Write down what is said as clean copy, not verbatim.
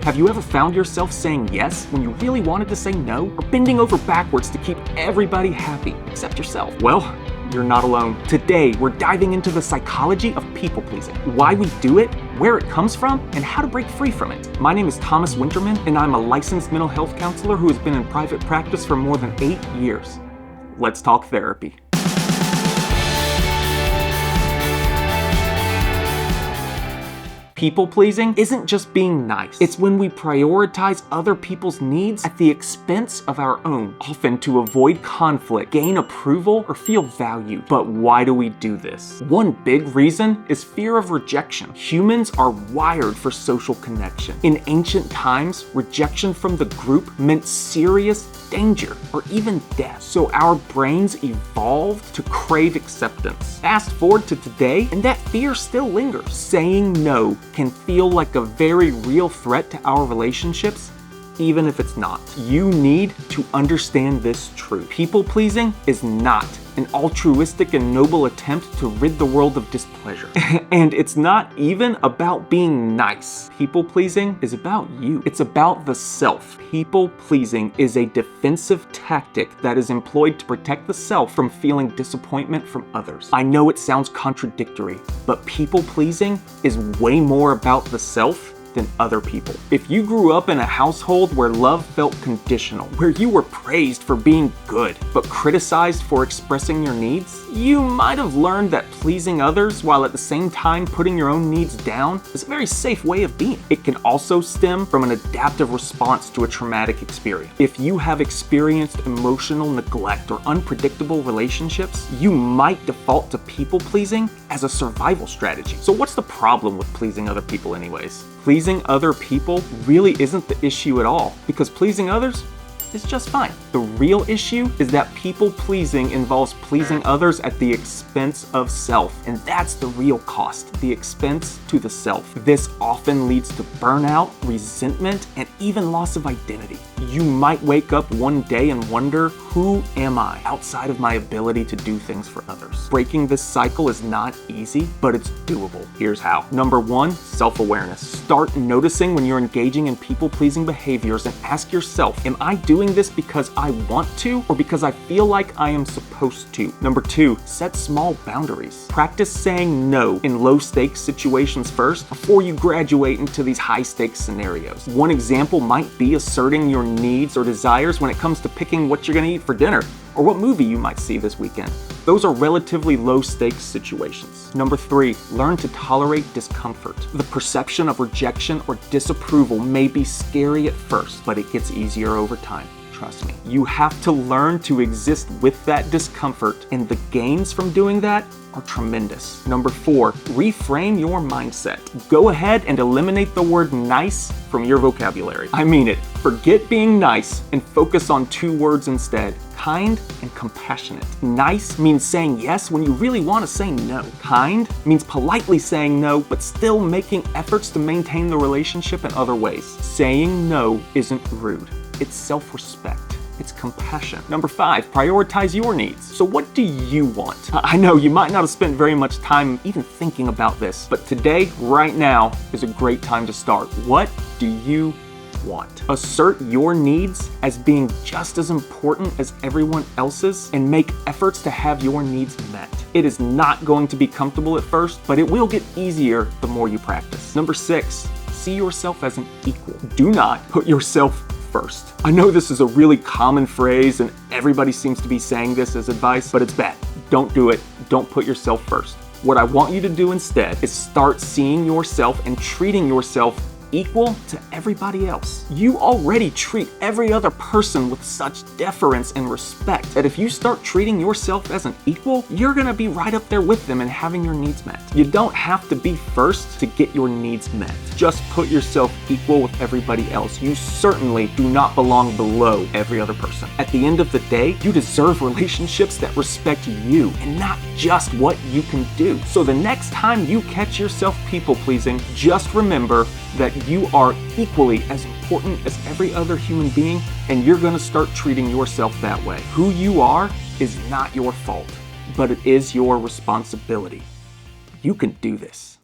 Have you ever found yourself saying yes when you really wanted to say no? Or bending over backwards to keep everybody happy, except yourself? Well, you're not alone. Today, we're diving into the psychology of people-pleasing, why we do it, where it comes from, and how to break free from it. My name is Thomas Winterman, and I'm a licensed mental health counselor who has been in private practice for more than 8 years. Let's talk therapy. People-pleasing isn't just being nice. It's when we prioritize other people's needs at the expense of our own, often to avoid conflict, gain approval, or feel valued. But why do we do this? One big reason is fear of rejection. Humans are wired for social connection. In ancient times, rejection from the group meant serious danger or even death. So our brains evolved to crave acceptance. Fast forward to today, and that fear still lingers. Saying no can feel like a very real threat to our relationships, even if it's not. You need to understand this truth. People-pleasing is not an altruistic and noble attempt to rid the world of displeasure. And it's not even about being nice. People-pleasing is about you. It's about the self. People-pleasing is a defensive tactic that is employed to protect the self from feeling disappointment from others. I know it sounds contradictory, but people-pleasing is way more about the self than other people. If you grew up in a household where love felt conditional, where you were praised for being good, but criticized for expressing your needs, you might have learned that pleasing others while at the same time putting your own needs down is a very safe way of being. It can also stem from an adaptive response to a traumatic experience. If you have experienced emotional neglect or unpredictable relationships, you might default to people-pleasing as a survival strategy. So what's the problem with pleasing other people anyways? Pleasing other people really isn't the issue at all, because pleasing others is just fine. The real issue is that people-pleasing involves pleasing others at the expense of self, and that's the real cost, the expense to the self. This often leads to burnout, resentment, and even loss of identity. You might wake up one day and wonder, who am I outside of my ability to do things for others? Breaking this cycle is not easy, but it's doable. Here's how. Number 1, self-awareness. Start noticing when you're engaging in people-pleasing behaviors and ask yourself, am I doing this because I want to or because I feel like I am supposed to? Number 2, set small boundaries. Practice saying no in low-stakes situations first before you graduate into these high-stakes scenarios. One example might be asserting your needs or desires when it comes to picking what you're going to eat for dinner or what movie you might see this weekend. Those are relatively low-stakes situations. Number 3, learn to tolerate discomfort. The perception of rejection or disapproval may be scary at first, but it gets easier over time. Trust me. You have to learn to exist with that discomfort, and the gains from doing that are tremendous. Number 4, reframe your mindset. Go ahead and eliminate the word nice from your vocabulary. I mean it. Forget being nice and focus on 2 words instead: kind and compassionate. Nice means saying yes when you really want to say no. Kind means politely saying no, but still making efforts to maintain the relationship in other ways. Saying no isn't rude. It's self-respect. It's compassion. Number 5, prioritize your needs. So what do you want? I know you might not have spent very much time even thinking about this, but today, right now, is a great time to start. What do you want? Assert your needs as being just as important as everyone else's and make efforts to have your needs met. It is not going to be comfortable at first, but it will get easier the more you practice. Number 6, see yourself as an equal. Do not put yourself first. I know this is a really common phrase and everybody seems to be saying this as advice, but it's bad. Don't do it. Don't put yourself first. What I want you to do instead is start seeing yourself and treating yourself equal to everybody else. You already treat every other person with such deference and respect that if you start treating yourself as an equal, you're gonna be right up there with them and having your needs met. You don't have to be first to get your needs met. Just put yourself equal with everybody else. You certainly do not belong below every other person. At the end of the day, you deserve relationships that respect you and not just what you can do. So the next time you catch yourself people-pleasing, just remember that you are equally as important as every other human being, and you're gonna start treating yourself that way. Who you are is not your fault, but it is your responsibility. You can do this.